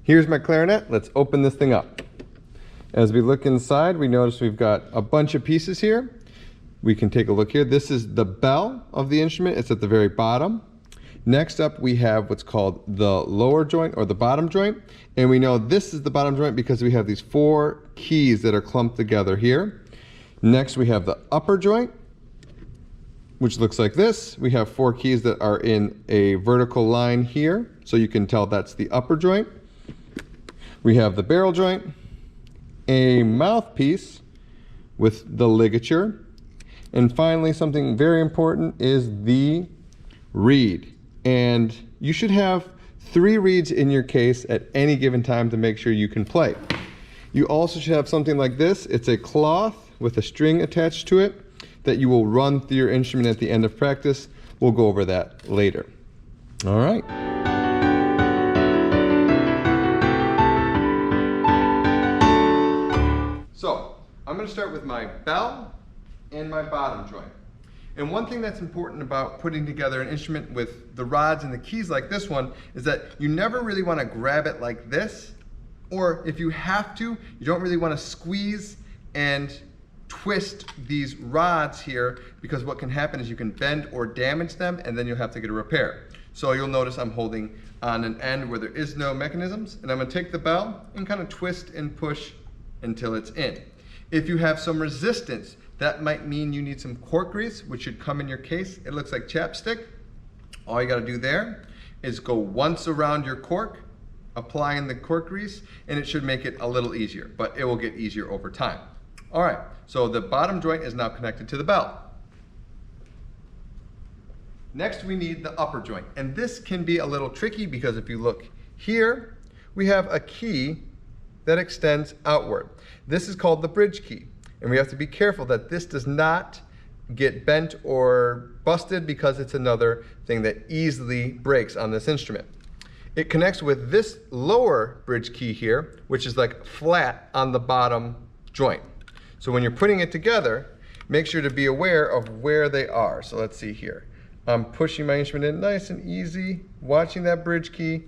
Here's my clarinet. Let's open this thing up. As we look inside, we notice we've got a bunch of pieces here. We can take a look here. This is the bell of the instrument. It's at the very bottom. Next up, we have what's called the lower joint or the bottom joint. And we know this is the bottom joint because we have these 4 keys that are clumped together here. Next, we have the upper joint, which looks like this. We have 4 keys that are in a vertical line here, so you can tell that's the upper joint. We have the barrel joint, a mouthpiece with the ligature, and finally something very important is the reed. And you should have 3 reeds in your case at any given time to make sure you can play. You also should have something like this. It's a cloth with a string attached to it that you will run through your instrument at the end of practice. We'll go over that later. All right. So I'm going to start with my bell and my bottom joint. And one thing that's important about putting together an instrument with the rods and the keys like this one is that you never really want to grab it like this, or if you have to, you don't really want to squeeze and twist these rods here, because what can happen is you can bend or damage them and then you'll have to get a repair. So you'll notice I'm holding on an end where there is no mechanisms, and I'm going to take the bell and kind of twist and push until it's in. If you have some resistance, that might mean you need some cork grease, which should come in your case. It looks like chapstick. All you got to do there is go once around your cork, applying the cork grease, and it should make it a little easier, but it will get easier over time. All right, so the bottom joint is now connected to the bell. Next, we need the upper joint, and this can be a little tricky because if you look here, we have a key that extends outward. This is called the bridge key. And we have to be careful that this does not get bent or busted, because it's another thing that easily breaks on this instrument. It connects with this lower bridge key here, which is like flat on the bottom joint. So when you're putting it together, make sure to be aware of where they are. So let's see here. I'm pushing my instrument in nice and easy, watching that bridge key,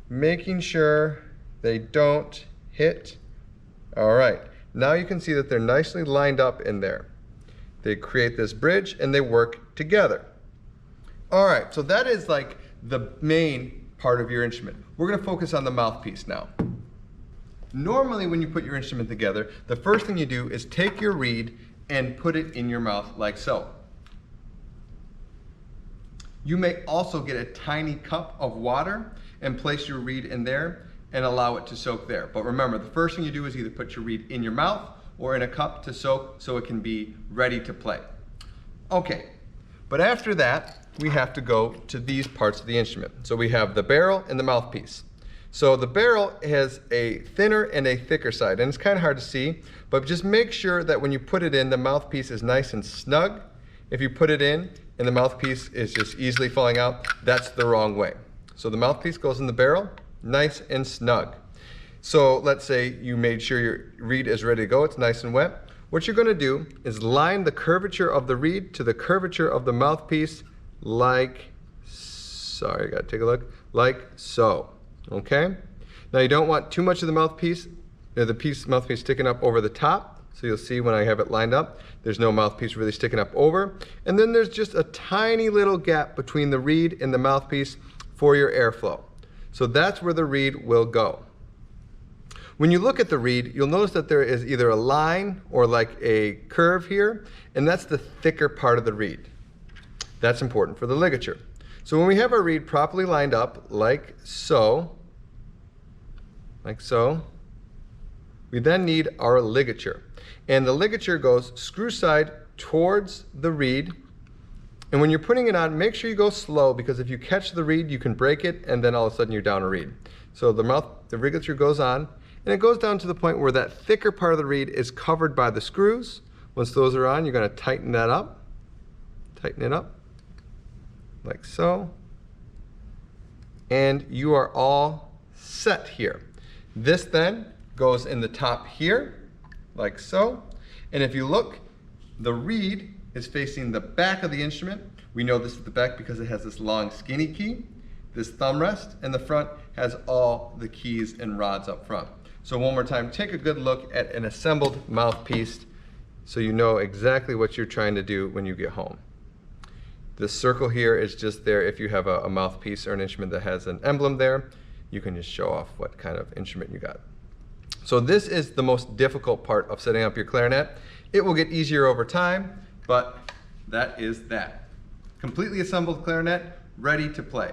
making sure they don't hit. All right. Now you can see that they're nicely lined up in there. They create this bridge and they work together. All right, so that is like the main part of your instrument. We're going to focus on the mouthpiece now. Normally when you put your instrument together, the first thing you do is take your reed and put it in your mouth like so. You may also get a tiny cup of water and place your reed in there and allow it to soak there. But remember, the first thing you do is either put your reed in your mouth or in a cup to soak so it can be ready to play. Okay, but after that, we have to go to these parts of the instrument. So we have the barrel and the mouthpiece. So the barrel has a thinner and a thicker side, and it's kind of hard to see, but just make sure that when you put it in, the mouthpiece is nice and snug. If you put it in and the mouthpiece is just easily falling out, that's the wrong way. So the mouthpiece goes in the barrel, nice and snug. So let's say you made sure your reed is ready to go, it's nice and wet. What you're going to do is line the curvature of the reed to the curvature of the mouthpiece like, sorry, I gotta take a look, like so, okay? Now you don't want too much of the mouthpiece sticking up over the top, so you'll see when I have it lined up, there's no mouthpiece really sticking up over, and then there's just a tiny little gap between the reed and the mouthpiece for your airflow. So that's where the reed will go. When you look at the reed, you'll notice that there is either a line or like a curve here, and that's the thicker part of the reed. That's important for the ligature. So when we have our reed properly lined up, like so, we then need our ligature. And the ligature goes screw side towards the reed. And when you're putting it on, make sure you go slow, because if you catch the reed, you can break it, and then all of a sudden you're down a reed. So the ligature goes on, and it goes down to the point where that thicker part of the reed is covered by the screws. Once those are on, you're going to tighten that up. Tighten it up, like so. And you are all set here. This then goes in the top here, like so. And if you look, the reed is facing the back of the instrument. We know this is the back because it has this long skinny key, this thumb rest, and the front has all the keys and rods up front. So one more time, take a good look at an assembled mouthpiece so you know exactly what you're trying to do when you get home. This circle here is just there if you have a mouthpiece or an instrument that has an emblem there. You can just show off what kind of instrument you got. So this is the most difficult part of setting up your clarinet. It will get easier over time, but that is that. Completely assembled clarinet, ready to play.